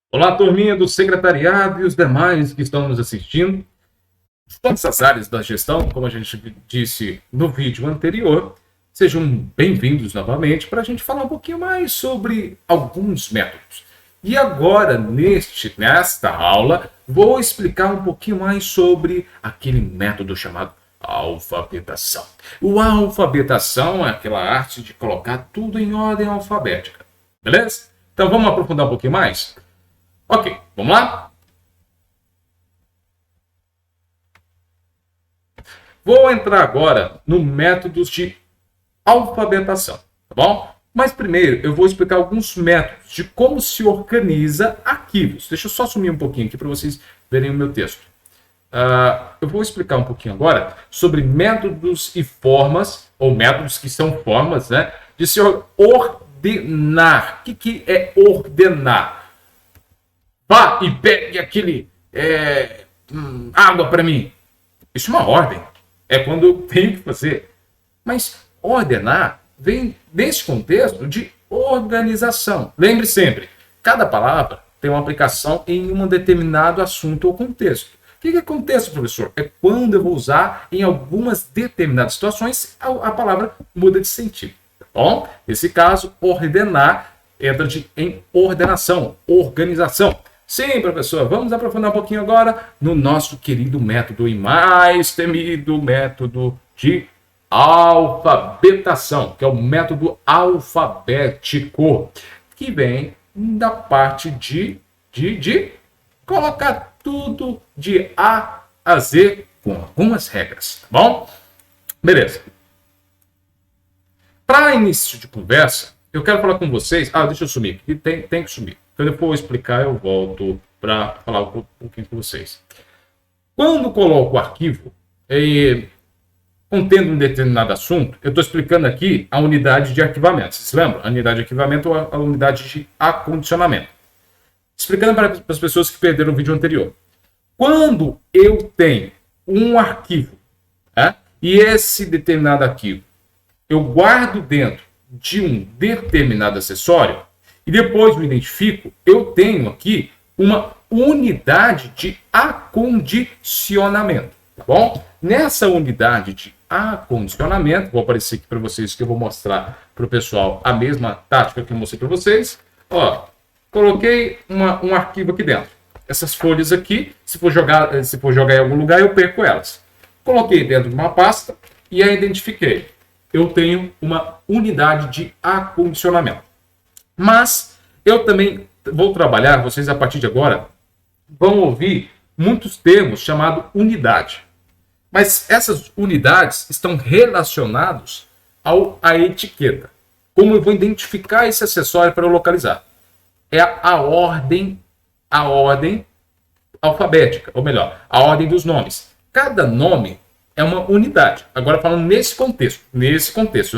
Olá, turminha do secretariado e os demais que estão nos assistindo. Todas as áreas da gestão, como a gente disse no vídeo anterior, sejam bem-vindos novamente para a gente falar um pouquinho mais sobre alguns métodos. E agora, nesta aula, vou explicar um pouquinho mais sobre aquele método chamado alfabetação. O alfabetação é aquela arte de colocar tudo em ordem alfabética, beleza? Então vamos aprofundar um pouquinho mais? Ok, vamos lá? Vou entrar agora no métodos de alfabetação, tá bom? Mas primeiro eu vou explicar alguns métodos de como se organiza arquivos. Deixa eu só sumir um pouquinho aqui para vocês verem o meu texto. Eu vou explicar um pouquinho agora sobre métodos e formas, ou métodos que são formas, né, de se ordenar. O que é ordenar? Vá e pegue aquele água para mim. Isso é uma ordem. É quando eu tenho que fazer. Mas ordenar vem nesse contexto de organização. Lembre sempre, cada palavra tem uma aplicação em um determinado assunto ou contexto. O que é contexto, professor? É quando eu vou usar em algumas determinadas situações a palavra muda de sentido. Tá bom? Nesse caso, ordenar entra em ordenação, organização. Sim, professor, vamos aprofundar um pouquinho agora no nosso querido método e mais temido método de alfabetação, que é o método alfabético, que vem da parte de colocar tudo de A a Z com algumas regras, tá bom? Beleza. Para início de conversa, eu quero falar com vocês. Deixa eu sumir. Tem que sumir. Quando eu for explicar, eu volto para falar um pouquinho com vocês. Quando coloco o arquivo contendo um determinado assunto, eu estou explicando aqui a unidade de arquivamento. Vocês se lembram? A unidade de arquivamento ou a unidade de acondicionamento. Explicando para as pessoas que perderam o vídeo anterior. Quando eu tenho um arquivo, e esse determinado arquivo eu guardo dentro de um determinado acessório e depois me identifico, eu tenho aqui uma unidade de acondicionamento, tá bom? Nessa unidade de acondicionamento, vou aparecer aqui para vocês que eu vou mostrar para o pessoal a mesma tática que eu mostrei para vocês. Coloquei um arquivo aqui dentro. Essas folhas aqui, se for jogar em algum lugar, eu perco elas. Coloquei dentro de uma pasta e a identifiquei. Eu tenho uma unidade de acondicionamento. Mas eu também vou trabalhar, vocês a partir de agora vão ouvir muitos termos chamados unidade. Mas essas unidades estão relacionadas à etiqueta. Como eu vou identificar esse acessório para eu localizar? É a ordem alfabética, ou melhor, a ordem dos nomes. Cada nome é uma unidade. Agora falando nesse contexto,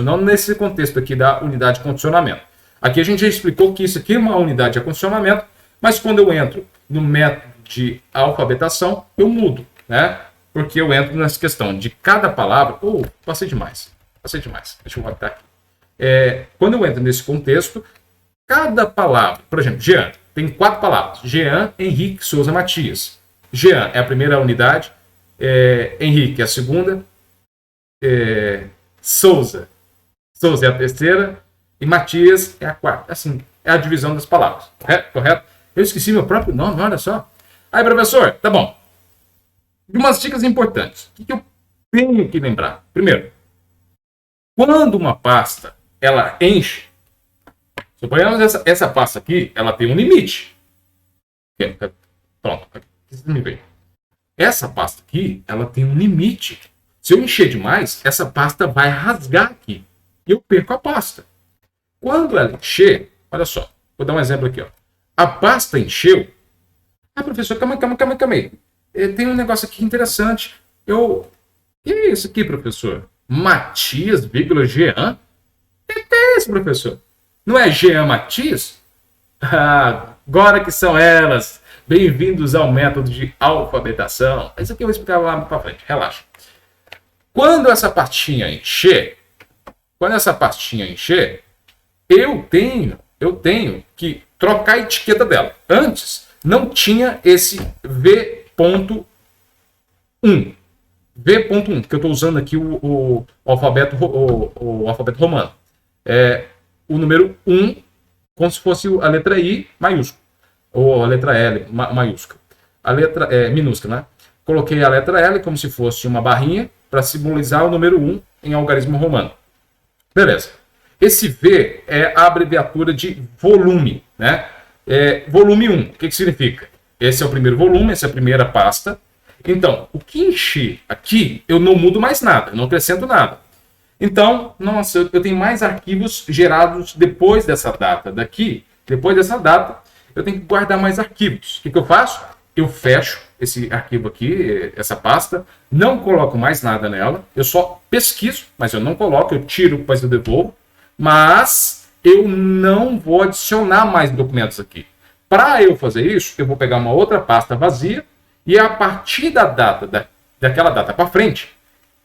não nesse contexto aqui da unidade de condicionamento. Aqui a gente já explicou que isso aqui é uma unidade de condicionamento, mas quando eu entro no método de alfabetação, eu mudo, né? Porque eu entro nessa questão de cada palavra. Passei demais. Deixa eu voltar aqui. Quando eu entro nesse contexto, cada palavra, por exemplo, Jean, tem 4 palavras. Jean, Henrique, Souza, Matias. Jean é a primeira unidade. Henrique é a segunda, Souza é a terceira e Matias é a quarta. Assim, é a divisão das palavras. Correto? Eu esqueci meu próprio nome, olha só. Aí, professor, tá bom. Umas dicas importantes. O que eu tenho que lembrar? Primeiro, quando uma pasta ela enche, suponhamos essa pasta aqui, ela tem um limite. Pronto, vocês me veem. Essa pasta aqui, ela tem um limite. Se eu encher demais, essa pasta vai rasgar aqui. E eu perco a pasta. Quando ela encher, olha só. Vou dar um exemplo aqui. A pasta encheu. Professor, calma aí. Tem um negócio aqui interessante. Que é isso aqui, professor? Matias, Jean? Que é isso, professor? Não é Jean Matias? Agora que são elas. Bem-vindos ao método de alfabetação. Isso aqui eu vou explicar lá para frente, relaxa. Quando essa pastinha encher, eu tenho que trocar a etiqueta dela. Antes, não tinha esse V.1. V.1, que eu estou usando aqui o alfabeto romano. É o número 1, como se fosse a letra I maiúscula, ou a letra L maiúscula. A letra minúscula, né? Coloquei a letra L como se fosse uma barrinha para simbolizar o número 1 em algarismo romano. Beleza. Esse V é a abreviatura de volume, né? Volume 1, o que significa? Esse é o primeiro volume, essa é a primeira pasta. Então, o que encher aqui, eu não mudo mais nada, eu não acrescento nada. Então, nossa, eu tenho mais arquivos gerados depois dessa data. Depois dessa data, eu tenho que guardar mais arquivos. O que eu faço? Eu fecho esse arquivo aqui, essa pasta, não coloco mais nada nela, eu só pesquiso, mas eu não coloco, eu tiro, depois eu devolvo, mas eu não vou adicionar mais documentos aqui. Para eu fazer isso, eu vou pegar uma outra pasta vazia, e a partir da data, daquela data para frente,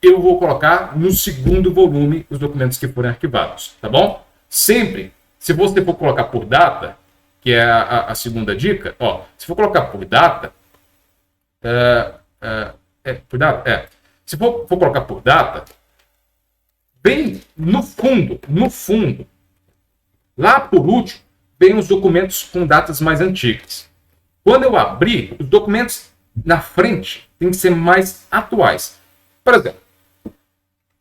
eu vou colocar no segundo volume os documentos que forem arquivados, tá bom? Sempre, se você for colocar por data, que é a segunda dica, ó, se for colocar por data, se for colocar por data, bem no fundo, lá por último, vem os documentos com datas mais antigas. Quando eu abrir, os documentos na frente tem que ser mais atuais. Por exemplo,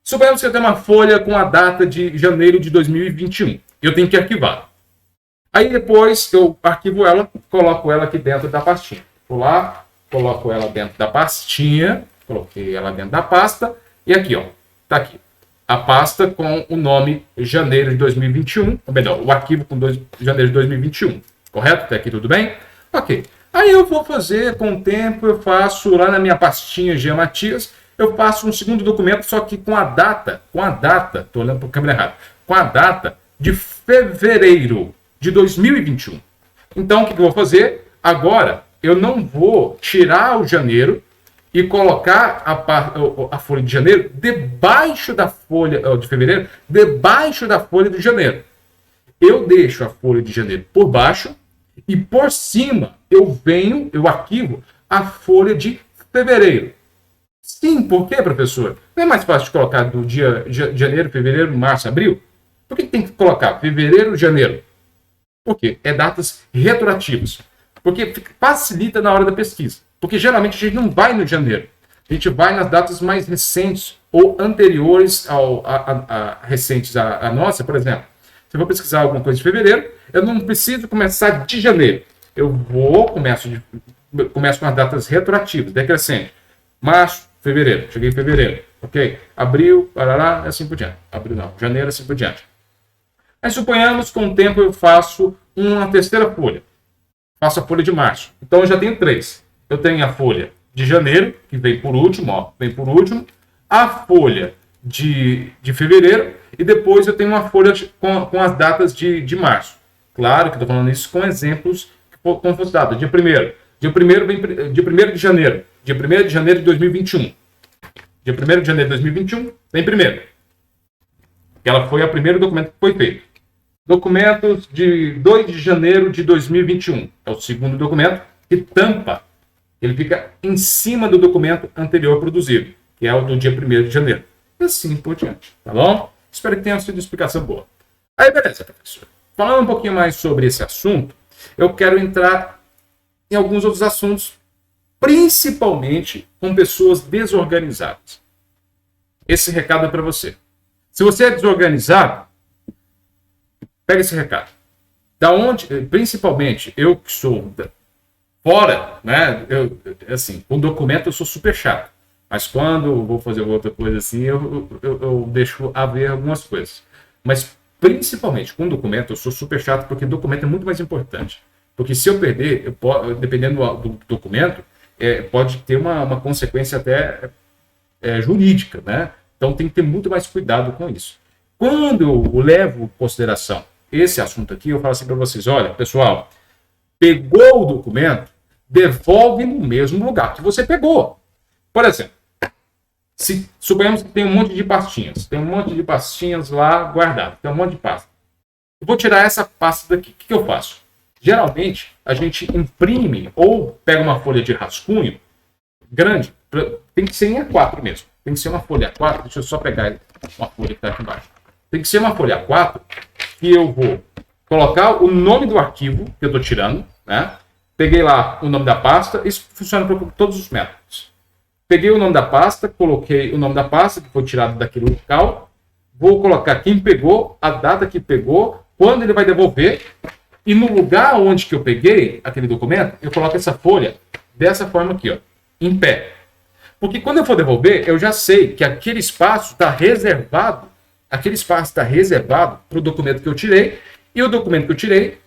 suponhamos que eu tenho uma folha com a data de janeiro de 2021. Eu tenho que arquivar. Aí depois eu arquivo ela, coloco ela aqui dentro da pastinha. Vou lá, coloco ela dentro da pastinha, coloquei ela dentro da pasta, e aqui, ó, tá aqui. A pasta com o nome janeiro de 2021, ou melhor, o arquivo com janeiro de 2021. Correto? Até aqui tudo bem? Ok. Aí eu vou fazer, com o tempo, eu faço lá na minha pastinha G. Matias, eu faço um segundo documento, só que com a data, estou olhando para a câmera errada, com a data de fevereiro de 2021. Então, o que eu vou fazer? Agora, eu não vou tirar o janeiro e colocar a folha de janeiro debaixo da folha de fevereiro, debaixo da folha de janeiro. Eu deixo a folha de janeiro por baixo e por cima eu arquivo a folha de fevereiro. Sim, por quê, professor? Não é mais fácil de colocar do dia janeiro, fevereiro, março, abril? Por que tem que colocar fevereiro, janeiro? Por quê? É datas retroativas. Porque facilita na hora da pesquisa. Porque geralmente a gente não vai no janeiro. A gente vai nas datas mais recentes ou anteriores recentes à nossa, por exemplo. Se eu vou pesquisar alguma coisa de fevereiro, eu não preciso começar de janeiro. Eu começo com as datas retroativas, decrescente. Março, fevereiro. Cheguei em fevereiro. Ok? Abril, parará, assim por diante. Abril não, janeiro, assim por diante. Aí suponhamos que com o tempo eu faço uma terceira folha. Faço a folha de março. Então eu já tenho 3. Eu tenho a folha de janeiro, que vem por último, ó, a folha de fevereiro, e depois eu tenho uma folha com as datas de março. Claro que estou falando isso com exemplos como fosse data. Dia 1º. Dia 1º de janeiro. Dia 1º de janeiro de 2021. Dia 1º de janeiro de 2021, vem primeiro. Ela foi o primeiro documento que foi feito. Documentos de 2 de janeiro de 2021. É o segundo documento que tampa. Ele fica em cima do documento anterior produzido, que é o do dia 1º de janeiro. E assim por diante. Tá bom? Espero que tenha sido uma explicação boa. Aí, beleza, professor. Falando um pouquinho mais sobre esse assunto, eu quero entrar em alguns outros assuntos, principalmente com pessoas desorganizadas. Esse recado é para você. Se você é desorganizado, pega esse recado. Principalmente, eu que sou fora, né? Com documento eu sou super chato. Mas quando eu vou fazer outra coisa assim, eu deixo haver algumas coisas. Mas principalmente com documento, eu sou super chato porque documento é muito mais importante. Porque se eu perder, dependendo do documento, pode ter uma consequência até jurídica, né? Então tem que ter muito mais cuidado com isso. Quando eu levo em consideração esse assunto aqui, eu falo assim para vocês, olha, pessoal, pegou o documento, devolve no mesmo lugar que você pegou. Por exemplo, se suponhamos que tem um monte de pastinhas lá guardadas, tem um monte de pasta. Eu vou tirar essa pasta daqui. O que eu faço? Geralmente, a gente imprime ou pega uma folha de rascunho grande, tem que ser em A4 mesmo. Tem que ser uma folha A4, deixa eu só pegar uma folha que está aqui embaixo. Tem que ser uma folha A4 que eu vou colocar o nome do arquivo que eu estou tirando, né? Peguei lá o nome da pasta, isso funciona para todos os métodos. Peguei o nome da pasta, coloquei o nome da pasta que foi tirado daquele local, vou colocar quem pegou, a data que pegou, quando ele vai devolver, e no lugar onde que eu peguei aquele documento, eu coloco essa folha dessa forma aqui, ó, em pé. Porque quando eu for devolver, eu já sei que aquele espaço está reservado, para o documento que eu tirei, e o documento que eu tirei,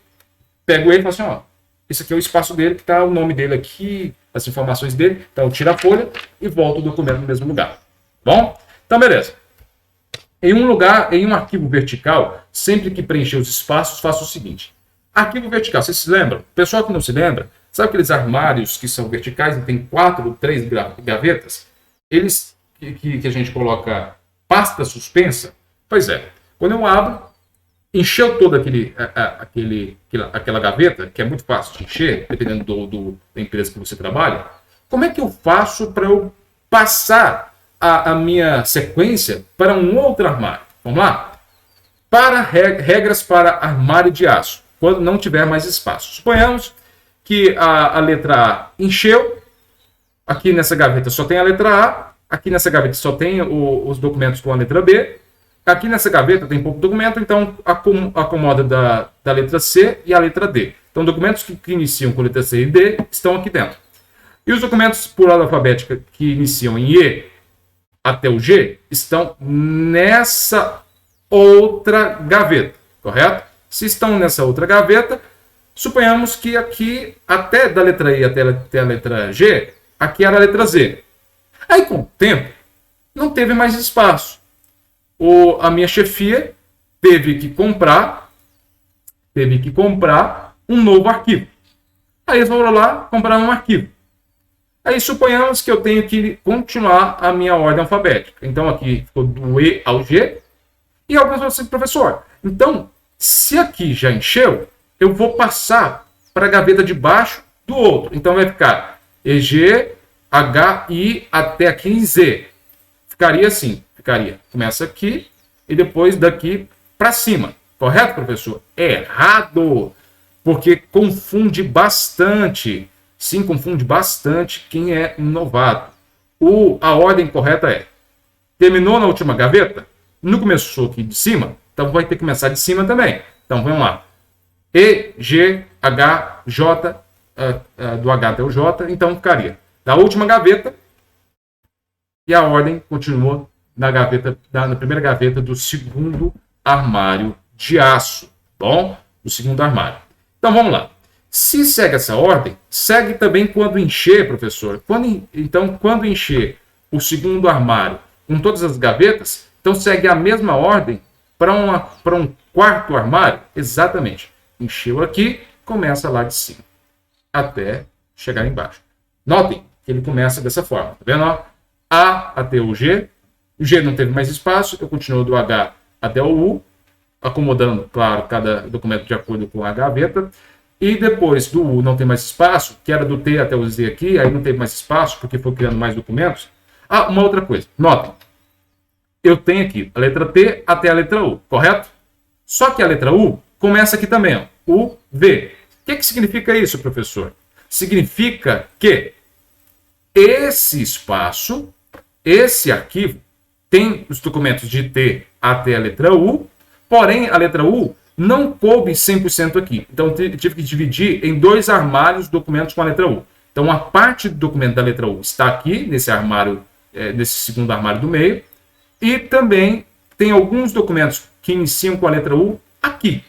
pego ele e falo assim, ó, esse aqui é o espaço dele, que está o nome dele aqui, as informações dele, então eu tiro a folha e volto o documento no mesmo lugar. Bom? Então, beleza. Em um arquivo vertical, sempre que preencher os espaços, faço o seguinte. Arquivo vertical, vocês se lembram? Pessoal que não se lembra, sabe aqueles armários que são verticais e tem 4 ou 3 gavetas? Eles que a gente coloca pasta suspensa? Pois é. Quando eu abro, encheu toda aquela gaveta, que é muito fácil de encher, dependendo da empresa que você trabalha. Como é que eu faço para eu passar a minha sequência para um outro armário? Vamos lá? Regras para armário de aço, quando não tiver mais espaço. Suponhamos que a letra A encheu, aqui nessa gaveta só tem a letra A, aqui nessa gaveta só tem os documentos com a letra B, aqui nessa gaveta tem pouco documento, então acomoda da letra C e a letra D. Então, documentos que iniciam com letra C e D estão aqui dentro. E os documentos por ordem alfabética que iniciam em E até o G estão nessa outra gaveta, correto? Se estão nessa outra gaveta, suponhamos que aqui, até da letra I até a letra G, aqui era a letra Z. Aí, com o tempo, não teve mais espaço. A minha chefia teve que comprar um novo arquivo. Aí eles vão lá comprar um arquivo. Aí suponhamos que eu tenho que continuar a minha ordem alfabética. Então aqui ficou do E ao G. E alguns vão dizer, professor, então se aqui já encheu, eu vou passar para a gaveta de baixo do outro. Então vai ficar EG, H, I até aqui em Z. Ficaria assim. Começa aqui e depois daqui para cima. Correto, professor? Errado! Porque confunde bastante. Sim, confunde bastante quem é novato. A ordem correta é: terminou na última gaveta? Não começou aqui de cima? Então vai ter que começar de cima também. Então vamos lá. E, G, H, J, do H até o J. Então ficaria da última gaveta e a ordem continuou na primeira gaveta do segundo armário de aço. Bom? Do segundo armário. Então vamos lá. Se segue essa ordem, segue também quando encher, professor. Quando encher o segundo armário com todas as gavetas, então segue a mesma ordem para um quarto armário? Exatamente. Encheu aqui, começa lá de cima, até chegar embaixo. Notem que ele começa dessa forma. Tá vendo? A até o G. O G não teve mais espaço, eu continuo do H até o U, acomodando, claro, cada documento de acordo com a gaveta. E depois do U não tem mais espaço, que era do T até o Z aqui, aí não teve mais espaço, porque foi criando mais documentos. Uma outra coisa. Notem. Eu tenho aqui a letra T até a letra U, correto? Só que a letra U começa aqui também, ó. U, V. O que significa isso, professor? Significa que esse espaço, esse arquivo, tem os documentos de T até a letra U, porém a letra U não coube 100% aqui. Então, eu tive que dividir em 2 armários documentos com a letra U. Então, a parte do documento da letra U está aqui, nesse armário, nesse segundo armário do meio, e também tem alguns documentos que iniciam com a letra U aqui.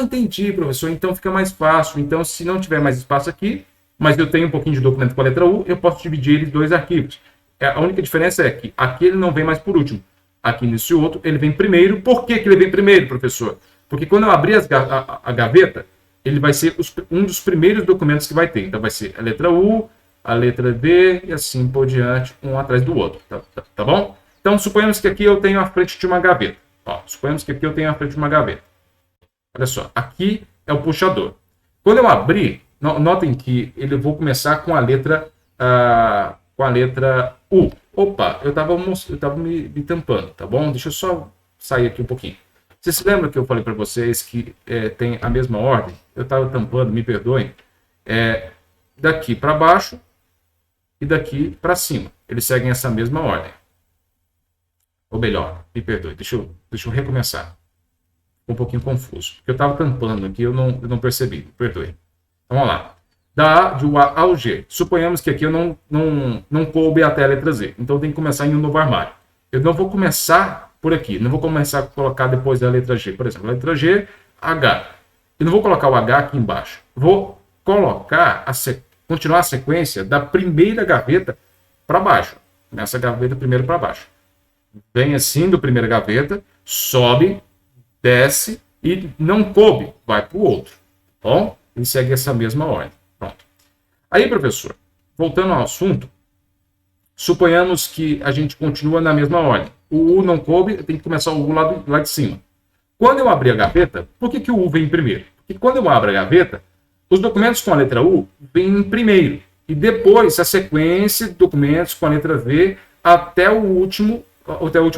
Entendi, professor. Então, fica mais fácil. Então, se não tiver mais espaço aqui, mas eu tenho um pouquinho de documento com a letra U, eu posso dividir eles em 2 arquivos. A única diferença é que aqui ele não vem mais por último. Aqui nesse outro, ele vem primeiro. Por que ele vem primeiro, professor? Porque quando eu abrir a gaveta, ele vai ser um dos primeiros documentos que vai ter. Então, vai ser a letra U, a letra V e assim por diante, um atrás do outro. Tá bom? Então, suponhamos que aqui eu tenho a frente de uma gaveta. Suponhamos que aqui eu tenho a frente de uma gaveta. Olha só, aqui é o puxador. Quando eu abrir, notem que eu vou começar com a letra U. Opa, eu estava me tampando, tá bom? Deixa eu só sair aqui um pouquinho. Vocês se lembram que eu falei para vocês que tem a mesma ordem? Eu estava tampando, me perdoem. Daqui para baixo e daqui para cima. Eles seguem essa mesma ordem. Ou melhor, me perdoe, deixa eu recomeçar. Um pouquinho confuso. Porque eu estava tampando aqui, eu não percebi, me perdoe. Então, vamos lá. De U ao G. Suponhamos que aqui eu não coube até a letra Z. Então, eu tenho que começar em um novo armário. Eu não vou começar por aqui. Não vou começar a colocar depois da letra G. Por exemplo, a letra G, H. Eu não vou colocar o H aqui embaixo. Vou colocar, continuar a sequência da primeira gaveta para baixo. Nessa gaveta primeiro para baixo. Vem assim do primeira gaveta, sobe, desce e não coube, vai para o outro. Bom, ele segue essa mesma ordem. Pronto. Aí, professor, voltando ao assunto, suponhamos que a gente continua na mesma ordem. O U não coube, tem que começar o U lá de cima. Quando eu abrir a gaveta, por que o U vem primeiro? Porque quando eu abro a gaveta, os documentos com a letra U vêm primeiro. E depois a sequência de documentos com a letra V até o último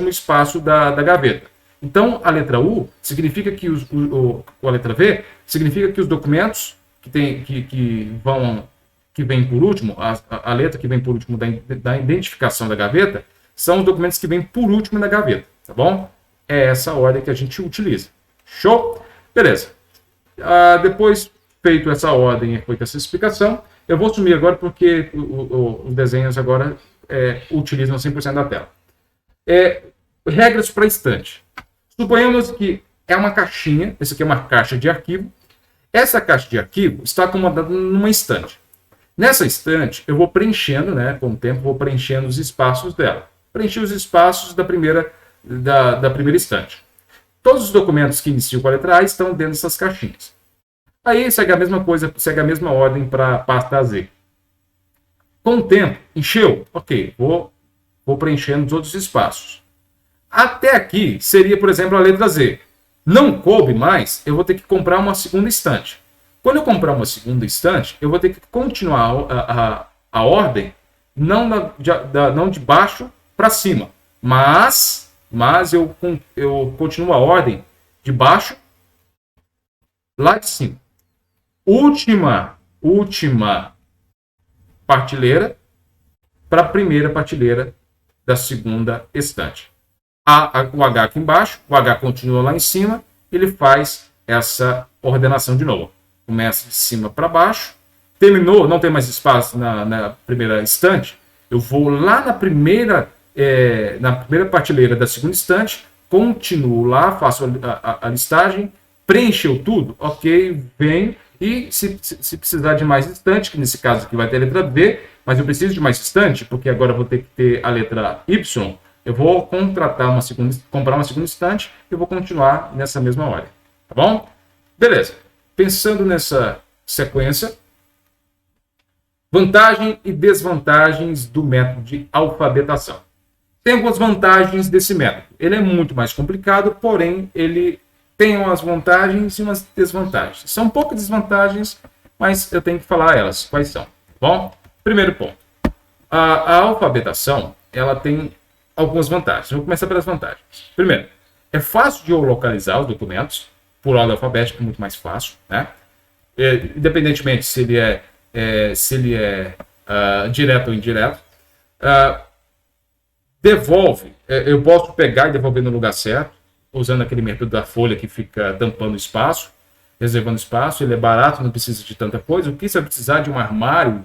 espaço da gaveta. Então, a letra U significa que a letra V significa que os documentos que vêm por último, a letra que vem por último da identificação da gaveta, são os documentos que vêm por último na gaveta, tá bom? É essa ordem que a gente utiliza. Show? Beleza. Depois, feito essa ordem e feita essa explicação, eu vou sumir agora porque os desenhos agora utilizam 100% da tela. Regras para estante. Suponhamos que é uma caixinha, essa aqui é uma caixa de arquivo. Essa caixa de arquivo está acomodada numa estante. Nessa estante, eu vou preenchendo, com o tempo, vou preenchendo os espaços dela. Preenchi os espaços da primeira estante. Todos os documentos que iniciam com a letra A estão dentro dessas caixinhas. Aí segue a mesma coisa, segue a mesma ordem para a pasta Z. Com o tempo, encheu? Ok, vou preenchendo os outros espaços. Até aqui seria, por exemplo, a letra Z. Não coube mais, eu vou ter que comprar uma segunda estante. Quando eu comprar uma segunda estante, eu vou ter que continuar a ordem, não de baixo para cima, mas eu continuo a ordem de baixo lá de cima. Última partilheira para a primeira partilheira da segunda estante. O H aqui embaixo, o H continua lá em cima, ele faz essa ordenação de novo. Começa de cima para baixo, terminou, não tem mais espaço na primeira estante, eu vou lá na primeira partilheira da segunda estante, continuo lá, faço a listagem, preencheu tudo, ok, vem, e se precisar de mais estante, que nesse caso aqui vai ter a letra B, mas eu preciso de mais estante, porque agora eu vou ter que ter a letra Y, eu vou comprar uma segunda estante e vou continuar nessa mesma ordem. Tá bom? Beleza. Pensando nessa sequência, vantagem e desvantagens do método de alfabetação. Tem algumas vantagens desse método. Ele é muito mais complicado, porém, ele tem umas vantagens e umas desvantagens. São poucas desvantagens, mas eu tenho que falar elas. Quais são? Tá bom? Primeiro ponto. A alfabetação, ela tem algumas vantagens. Vou começar pelas vantagens. Primeiro, é fácil de eu localizar os documentos, por ordem alfabética, muito mais fácil, né? Independentemente se ele é direto ou indireto. Devolve, eu posso pegar e devolver no lugar certo, usando aquele método da folha que fica tampando espaço, reservando espaço. Ele é barato, não precisa de tanta coisa. O que você vai precisar de um armário,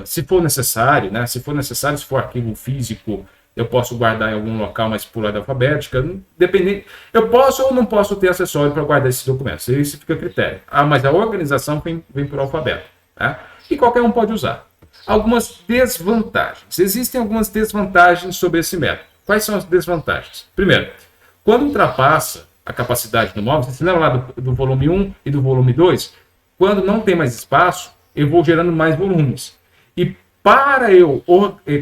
se for necessário, né? Se for arquivo físico, eu posso guardar em algum local, mas por ordem alfabética, dependendo. Eu posso ou não posso ter acessório para guardar esses documentos. Isso fica a critério. Mas a organização vem por alfabeto, né? E qualquer um pode usar. Algumas desvantagens. Existem algumas desvantagens sobre esse método. Quais são as desvantagens? Primeiro, quando ultrapassa a capacidade do móvel, você lembra lá do volume 1 e do volume 2? Quando não tem mais espaço, eu vou gerando mais volumes. E para eu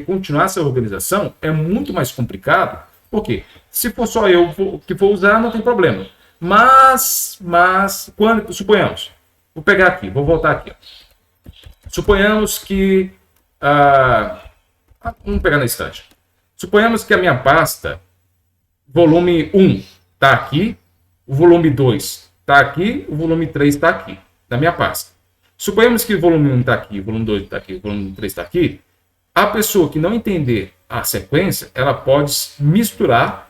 continuar essa organização, é muito mais complicado, porque se for só eu que for usar, não tem problema. Mas quando, suponhamos, Vou pegar aqui, vou voltar aqui. Ó. Suponhamos que... vamos pegar na estante. Suponhamos que a minha pasta, volume 1, está aqui, o volume 2 está aqui, o volume 3 está aqui, da minha pasta. Suponhamos que o volume 1 está aqui, o volume 2 está aqui, o volume 3 está aqui. A pessoa que não entender a sequência, ela pode misturar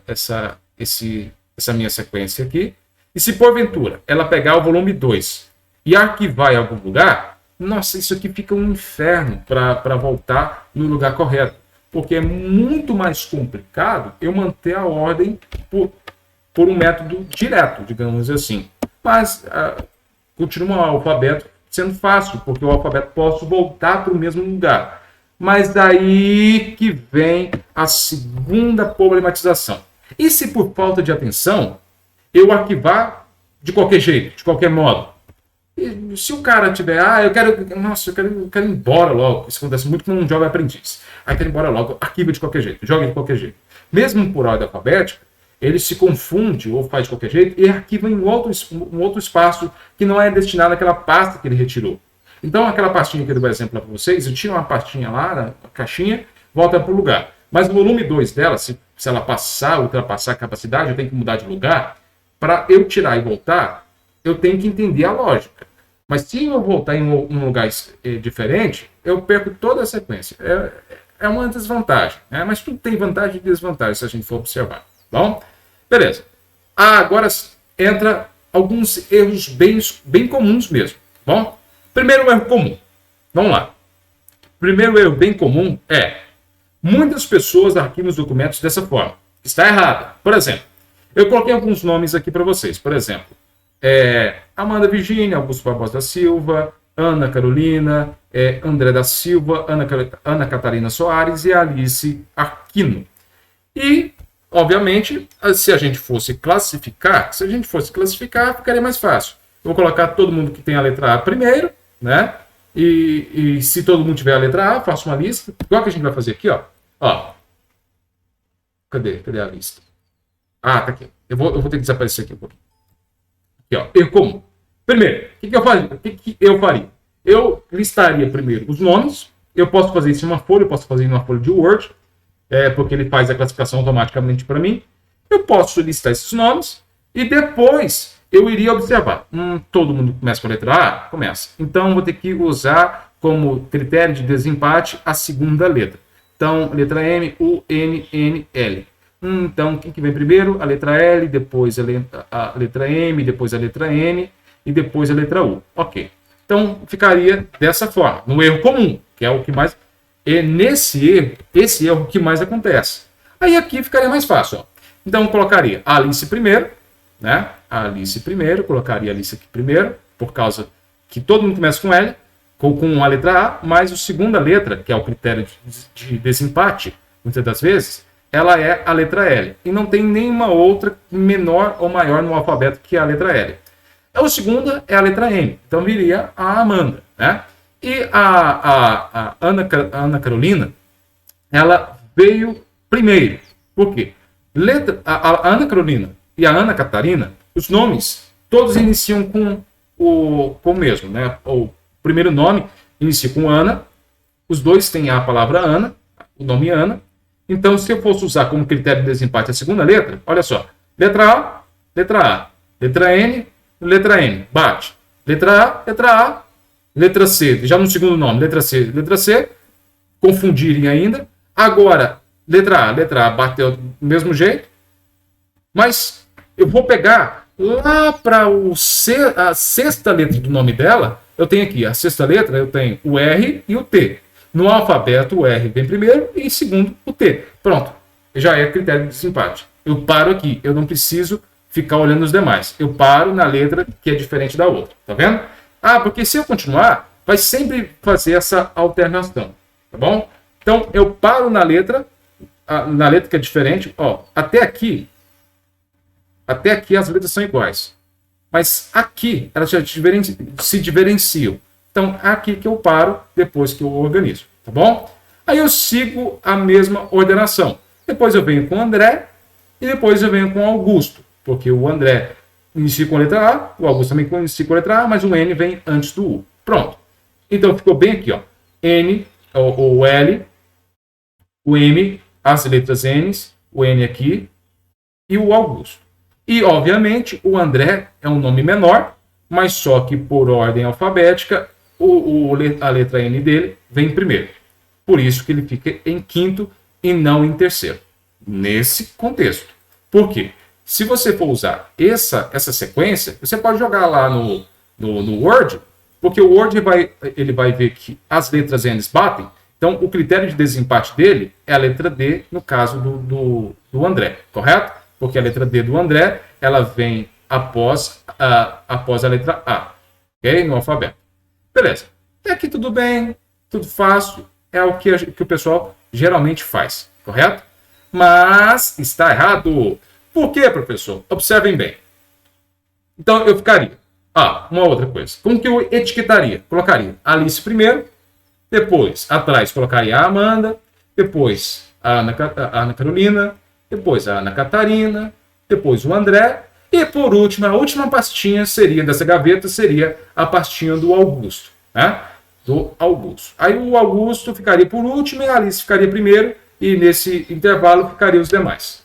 essa minha sequência aqui. E se porventura ela pegar o volume 2 e arquivar em algum lugar, nossa, isso aqui fica um inferno para voltar no lugar correto. Porque é muito mais complicado eu manter a ordem por um método direto, digamos assim. Mas continua o alfabeto sendo fácil, porque o alfabeto posso voltar para o mesmo lugar. Mas daí que vem a segunda problematização. E se por falta de atenção, eu arquivar de qualquer jeito, de qualquer modo? E se o cara tiver, eu quero ir embora logo. Isso acontece muito com um jovem aprendiz. Aí quero ir embora logo, arquiva de qualquer jeito, joga de qualquer jeito. Mesmo por ordem alfabética, ele se confunde ou faz de qualquer jeito e arquiva em um outro espaço que não é destinado àquela pasta que ele retirou. Então, aquela pastinha que eu dei exemplo para vocês, eu tiro uma pastinha lá na caixinha, volta para o lugar. Mas o volume 2 dela, se ela ultrapassar a capacidade, eu tenho que mudar de lugar. Para eu tirar e voltar, eu tenho que entender a lógica. Mas se eu voltar em um lugar diferente, eu perco toda a sequência. É uma desvantagem, né? Mas tudo tem vantagem e desvantagem se a gente for observar. Bom, beleza. Agora entra alguns erros bem comuns mesmo. Bom, primeiro erro comum. Vamos lá. Primeiro erro bem comum é: muitas pessoas arquivam os documentos dessa forma. Está errado. Por exemplo, eu coloquei alguns nomes aqui para vocês. Por exemplo, Amanda Virgínia, Augusto Barbosa da Silva, Ana Carolina, André da Silva, Ana Catarina Soares e Alice Aquino. E, obviamente, se a gente fosse classificar, ficaria mais fácil. Eu vou colocar todo mundo que tem a letra A primeiro, né? E se todo mundo tiver a letra A, faço uma lista. Igual que a gente vai fazer aqui, ó. Cadê a lista? Tá aqui. Eu vou ter que desaparecer aqui um pouquinho. Aqui, ó. Erro comum. Primeiro, o que eu faria? Eu listaria primeiro os nomes. Eu posso fazer isso em uma folha, eu posso fazer em uma folha de Word, porque ele faz a classificação automaticamente para mim. Eu posso listar esses nomes e depois eu iria observar. Todo mundo começa com a letra A? Começa. Então, vou ter que usar como critério de desempate a segunda letra. Então, letra M, U, N, N, L. Então, quem que vem primeiro? A letra L, depois a letra M, depois a letra N e depois a letra U. Ok. Então, ficaria dessa forma, no erro comum, que é o que mais... esse erro que mais acontece. Aí aqui ficaria mais fácil. Ó. Então, eu colocaria a Alice primeiro, né? A Alice primeiro, colocaria a Alice aqui primeiro, por causa que todo mundo começa com L, com a letra A, mas a segunda letra, que é o critério de desempate, muitas das vezes, ela é a letra L. E não tem nenhuma outra menor ou maior no alfabeto que a letra L. A segunda é a letra M. Então viria a Amanda, né? E a Ana Carolina, ela veio primeiro. Por quê? A Ana Carolina e a Ana Catarina, os nomes, todos iniciam com o mesmo, né? O primeiro nome inicia com Ana. Os dois têm a palavra Ana, o nome Ana. Então, se eu fosse usar como critério de desempate a segunda letra, olha só. Letra A, letra N, letra N, bate. Letra A, letra C, já no segundo nome, letra C, confundirem ainda. Agora, letra A bateu do mesmo jeito, mas eu vou pegar lá para a sexta letra do nome dela, eu tenho aqui, a sexta letra, eu tenho o R e o T. No alfabeto, o R vem primeiro e segundo o T. Pronto, já é critério de desempate. Eu paro aqui, eu não preciso ficar olhando os demais. Eu paro na letra que é diferente da outra, tá vendo? Porque se eu continuar, vai sempre fazer essa alternação, tá bom? Então, eu paro na letra que é diferente, ó, até aqui as letras são iguais. Mas aqui, elas já se diferenciam. Então, é aqui que eu paro depois que eu organizo, tá bom? Aí eu sigo a mesma ordenação. Depois eu venho com o André e depois eu venho com o Augusto, porque o André inicia com a letra A, o Augusto também inicia com a letra A, mas o N vem antes do U. Pronto. Então ficou bem aqui, ó. N, o L, o M, as letras N, o N aqui e o Augusto. E, obviamente, o André é um nome menor, mas só que por ordem alfabética, a letra N dele vem primeiro. Por isso que ele fica em quinto e não em terceiro. Nesse contexto. Por quê? Se você for usar essa sequência, você pode jogar lá no Word, porque o Word ele vai ver que as letras N batem. Então, o critério de desempate dele é a letra D, no caso do André, correto? Porque a letra D do André, ela vem após a letra A, ok? No alfabeto. Beleza. Até aqui tudo bem, tudo fácil, é o que o pessoal geralmente faz, correto? Mas está errado. Por quê, professor? Observem bem. Então, eu ficaria... uma outra coisa. Como que eu etiquetaria? Colocaria Alice primeiro, depois, atrás, colocaria a Amanda, depois a Ana Carolina, depois a Ana Catarina, depois o André, e por último, a última pastinha dessa gaveta seria a pastinha do Augusto, né? Do Augusto. Aí o Augusto ficaria por último e a Alice ficaria primeiro, e nesse intervalo ficariam os demais.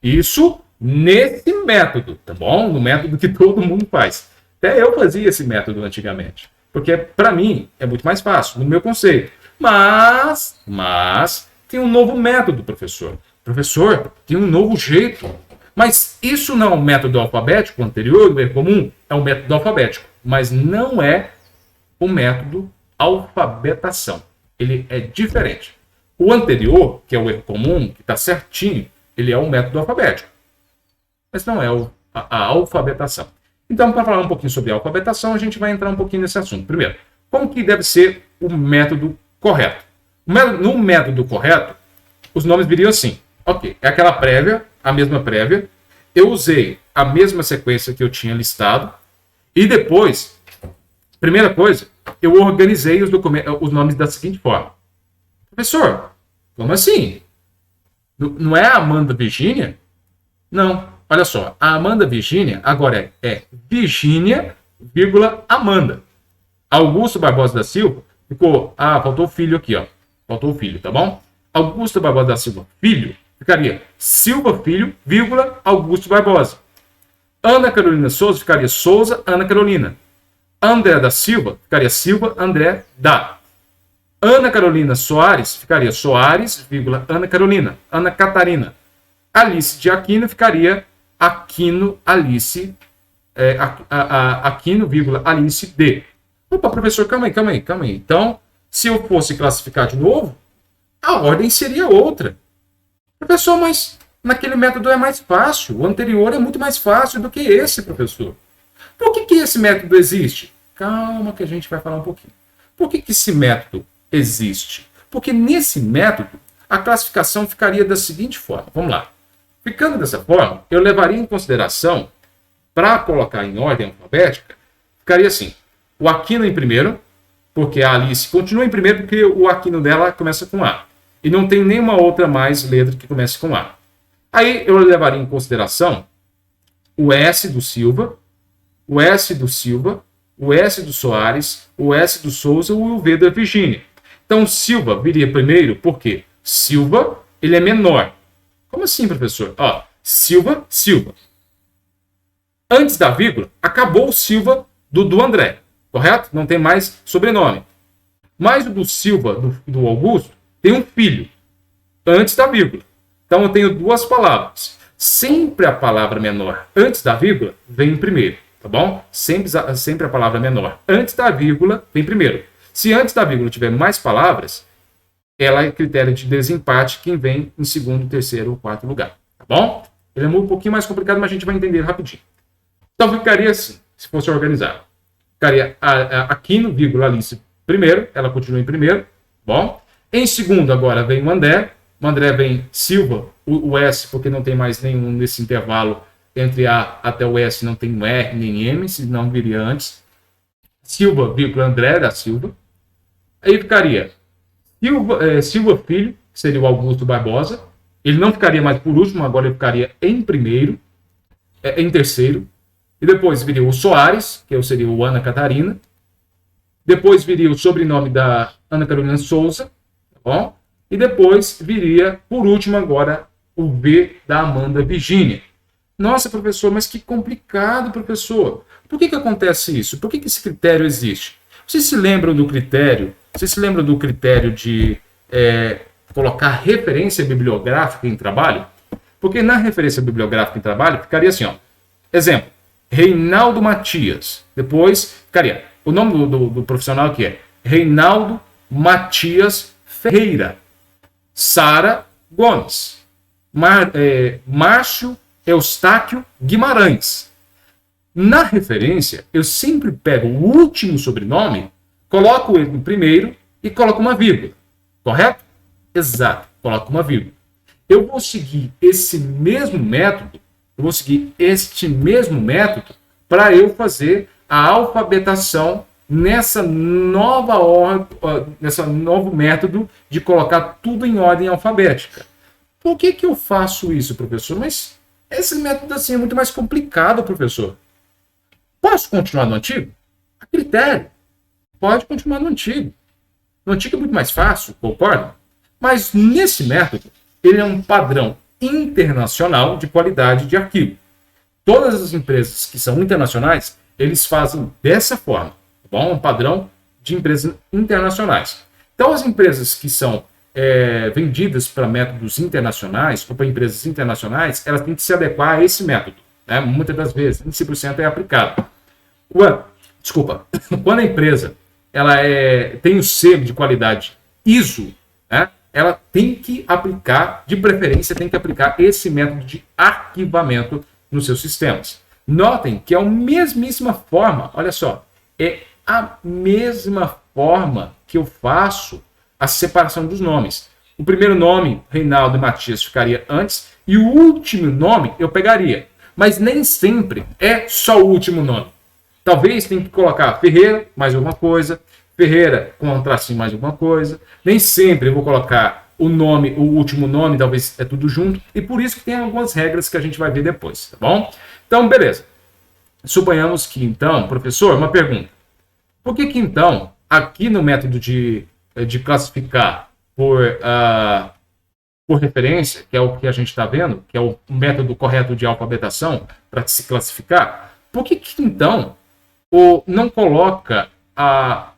Isso nesse método, tá bom? No método que todo mundo faz. Até eu fazia esse método antigamente. Porque, para mim, é muito mais fácil, no meu conceito. Mas tem um novo método, professor. Professor, tem um novo jeito. Mas isso não é um método alfabético anterior, do erro comum? É um método alfabético. Mas não é o método alfabetação. Ele é diferente. O anterior, que é o erro comum, que está certinho, ele é um método alfabético. Mas não é a alfabetação. Então, para falar um pouquinho sobre a alfabetação, a gente vai entrar um pouquinho nesse assunto. Primeiro, como que deve ser o método correto? No método correto, os nomes viriam assim. Ok, é aquela prévia, a mesma prévia. Eu usei a mesma sequência que eu tinha listado. E depois, primeira coisa, eu organizei os nomes da seguinte forma. Professor, como assim? Não é a Amanda Virgínia? Não. Olha só, a Amanda Virgínia agora é Virgínia, Amanda. Augusto Barbosa da Silva ficou... faltou o filho aqui, ó. Faltou o filho, tá bom? Augusto Barbosa da Silva, filho, ficaria Silva, filho, Augusto Barbosa. Ana Carolina Souza ficaria Souza, Ana Carolina. André da Silva ficaria Silva, André da. Ana Carolina Soares ficaria Soares, Ana Carolina. Ana Catarina. Alice de Aquino ficaria Aquino, Alice, Aquino, Alice D. Opa, professor, calma aí. Então, se eu fosse classificar de novo, a ordem seria outra. Professor, mas naquele método é mais fácil. O anterior é muito mais fácil do que esse, professor. Por que esse método existe? Calma que a gente vai falar um pouquinho. Por que esse método existe? Porque nesse método, a classificação ficaria da seguinte forma. Vamos lá. Ficando dessa forma, eu levaria em consideração, para colocar em ordem alfabética, ficaria assim, o Aquino em primeiro, porque a Alice continua em primeiro, porque o Aquino dela começa com A. E não tem nenhuma outra mais letra que comece com A. Aí eu levaria em consideração o S do Silva, o S do Silva, o S do Soares, o S do Souza e o V da Virgínia. Então, Silva viria primeiro, porque Silva, ele é menor. Como assim, professor? Silva. Antes da vírgula, acabou o Silva do André, correto? Não tem mais sobrenome. Mas o do Silva, do Augusto, tem um filho, antes da vírgula. Então, eu tenho duas palavras. Sempre a palavra menor antes da vírgula vem primeiro, tá bom? Sempre a palavra menor antes da vírgula vem primeiro. Se antes da vírgula tiver mais palavras, ela é critério de desempate, quem vem em segundo, terceiro ou quarto lugar. Tá bom? Ele é um pouquinho mais complicado, mas a gente vai entender rapidinho. Então ficaria assim, se fosse organizado. Ficaria Aquino, Alice primeiro, ela continua em primeiro. Bom. Em segundo, agora vem o André. O André vem Silva, o S, porque não tem mais nenhum nesse intervalo entre A até o S, não tem um R nem M, senão viria antes. Silva, André da Silva. Aí ficaria Silva Filho, que seria o Augusto Barbosa. Ele não ficaria mais por último, agora ele ficaria em primeiro, em terceiro. E depois viria o Soares, que seria o Ana Catarina. Depois viria o sobrenome da Ana Carolina Souza, tá bom? E depois viria, por último agora, o V da Amanda Virgínia. Nossa, professor, mas que complicado, professor. Por que acontece isso? Por que esse critério existe? Vocês se lembram do critério? Vocês se lembram do critério de colocar referência bibliográfica em trabalho? Porque na referência bibliográfica em trabalho ficaria assim, ó. Exemplo, Reinaldo Matias. Depois ficaria o nome do profissional que é Reinaldo Matias Ferreira. Sara Gomes. Márcio Eustáquio Guimarães. Na referência, eu sempre pego o último sobrenome, coloco ele no primeiro e coloco uma vírgula. Correto? Exato, coloco uma vírgula. Eu vou seguir este mesmo método para eu fazer a alfabetação nessa novo método de colocar tudo em ordem alfabética. Por que eu faço isso, professor? Mas esse método assim é muito mais complicado, professor. Posso continuar no antigo? A critério. Pode continuar no antigo. No antigo é muito mais fácil, concorda? Mas nesse método, ele é um padrão internacional de qualidade de arquivo. Todas as empresas que são internacionais, eles fazem dessa forma. Tá bom? Um padrão de empresas internacionais. Então, as empresas que são vendidas para métodos internacionais ou para empresas internacionais, elas têm que se adequar a esse método. Né? Muitas das vezes, 100% é aplicado. Quando a empresa tem o selo de qualidade ISO, né? Ela tem que aplicar, de preferência, tem que aplicar esse método de arquivamento nos seus sistemas. Notem que é a mesmíssima forma, olha só, é a mesma forma que eu faço a separação dos nomes. O primeiro nome, Reinaldo e Matias, ficaria antes, e o último nome eu pegaria. Mas nem sempre é só o último nome. Talvez tenha que colocar Ferreira, mais alguma coisa, Ferreira com um tracinho, mais alguma coisa. Nem sempre eu vou colocar o último nome, talvez é tudo junto. E por isso que tem algumas regras que a gente vai ver depois, tá bom? Então, beleza. Suponhamos que, então, professor, uma pergunta. Por que então, aqui no método de classificar por referência, que é o que a gente está vendo, que é o método correto de alfabetação para se classificar, por que então não coloca a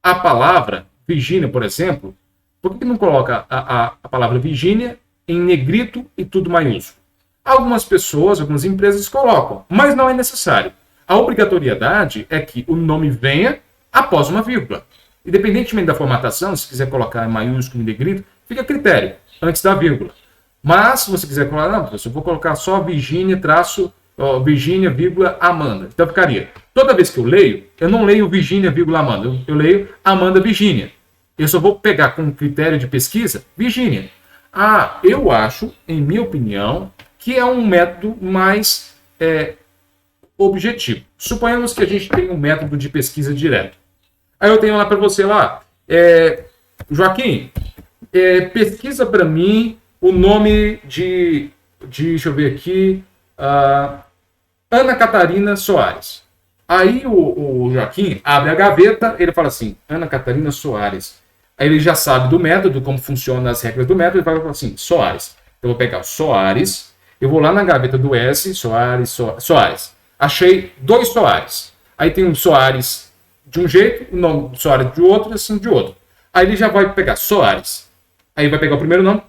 palavra Virgínia, por exemplo, por que não coloca a palavra Virgínia em negrito e tudo maiúsculo? Algumas pessoas, algumas empresas colocam, mas não é necessário. A obrigatoriedade é que o nome venha após uma vírgula. Independentemente da formatação, se quiser colocar em maiúsculo e negrito, fica a critério, antes da vírgula. Mas, se você quiser colocar, não, professor, eu vou colocar só Virgínia, Virgínia, Amanda. Então ficaria, toda vez que eu leio, eu não leio Virgínia, Amanda, eu leio Amanda Virgínia. Eu só vou pegar como critério de pesquisa Virgínia. Eu acho, em minha opinião, que é um método mais objetivo. Suponhamos que a gente tem um método de pesquisa direto. Aí eu tenho lá para você lá, Joaquim, pesquisa para mim o nome deixa eu ver aqui, Ana Catarina Soares. Aí o Joaquim abre a gaveta, ele fala assim, Ana Catarina Soares. Aí ele já sabe do método, como funcionam as regras do método, ele vai falar assim, Soares. Eu vou pegar o Soares, eu vou lá na gaveta do S, Soares. Achei 2 Soares. Aí tem um Soares de um jeito, o nome do Soares de outro, assim de outro. Aí ele já vai pegar Soares. Aí vai pegar o primeiro nome,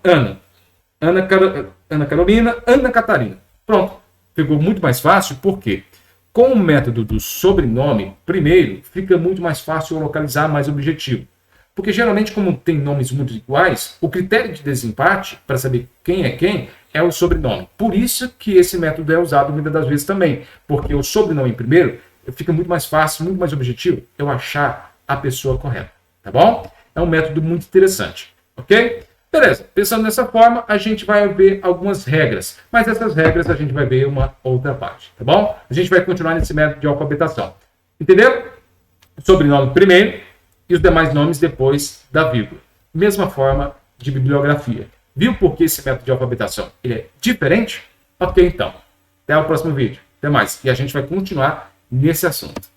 Ana Carolina, Ana Catarina. Pronto. Ficou muito mais fácil, por quê? Com o método do sobrenome, primeiro, fica muito mais fácil localizar, mais objetivo. Porque geralmente, como tem nomes muito iguais, o critério de desempate, para saber quem é o sobrenome. Por isso que esse método é usado muitas das vezes também. Porque o sobrenome primeiro, fica muito mais fácil, muito mais objetivo, eu achar a pessoa correta. Tá bom? É um método muito interessante. Ok? Beleza. Pensando dessa forma, a gente vai ver algumas regras. Mas essas regras a gente vai ver uma outra parte. Tá bom? A gente vai continuar nesse método de alfabetação. Entenderam? Sobrenome primeiro e os demais nomes depois da vírgula. Mesma forma de bibliografia. Viu por que esse método de alfabetação ele é diferente? Ok, então. Até o próximo vídeo. Até mais. E a gente vai continuar nesse assunto.